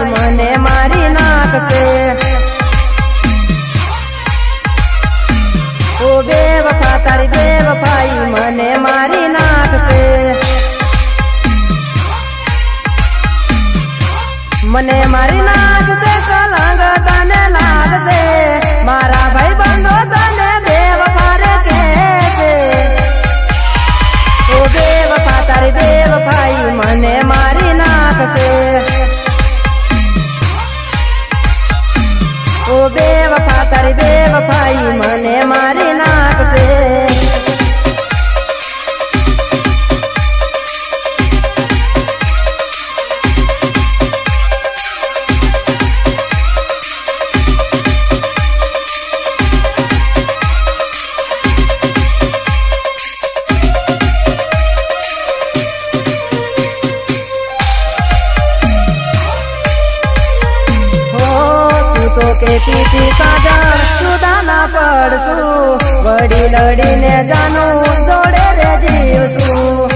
मने मारी नाखशे। ओ बेवफा तारी बेवफाई मने मारी नाखशे। मने मारी नाखशे कलंग तने लागशे। मारा भाई बंधो तने बेवफा रे कहेशे। ओ बेवफा तारी बेवफाई मने मारी नाखशे। ओ बेवफा तारी बेवफाई मने मारी नाखशे। तो कहती थी साजन जुदा ना पड़सू। बड़ी लड़ी ने जानू दौड़े रे जीवसू।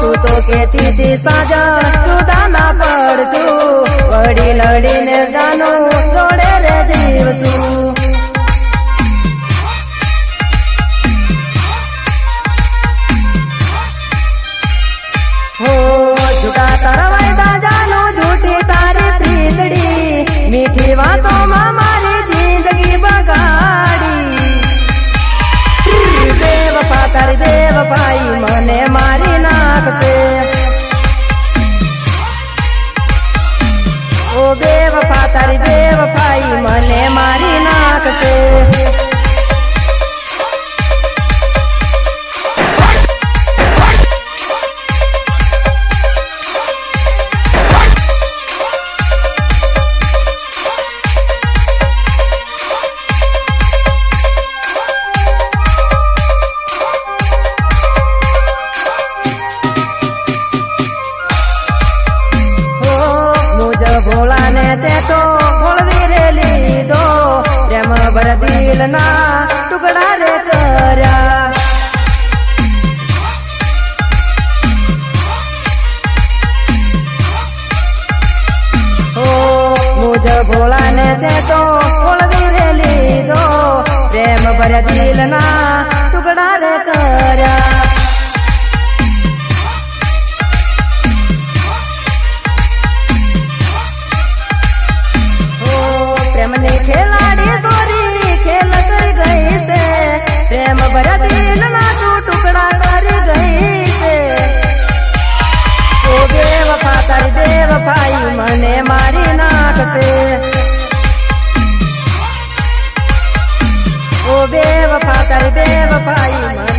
तू तो कहती थी साजन जुदा ना पड़सू। बड़ी लड़ी ने जानू दौड़े रे जीवसू। झूठा तारा वायदा जानू झूठी तारी प्रीतड़ी। मीठी बातों में मारी जिंदगी बगाड़ी। बेवफा तारी बेवफाई मने मारी नाखशे। ओ बेवफा तारी बेवफाई मने मारी नाखशे। भोला ने ते तो भोलवी रे लीधो। प्रेम भर दिल ना टुकड़ा रे कर्या। ओ मुझे भोला ने ते तो भोलवी रे लीधो। प्रेम भर दिल ना टुकड़ा रे कर्या। प्रेम ने खिलाड़ी सोरी खेल कर गई से। प्रेम भरा दिल ना तू टुकड़ा कर गई से। ओ बेवफा तारी बेवफाई मने मारी नाखशे। ओ बेवफा तारी बेवफाई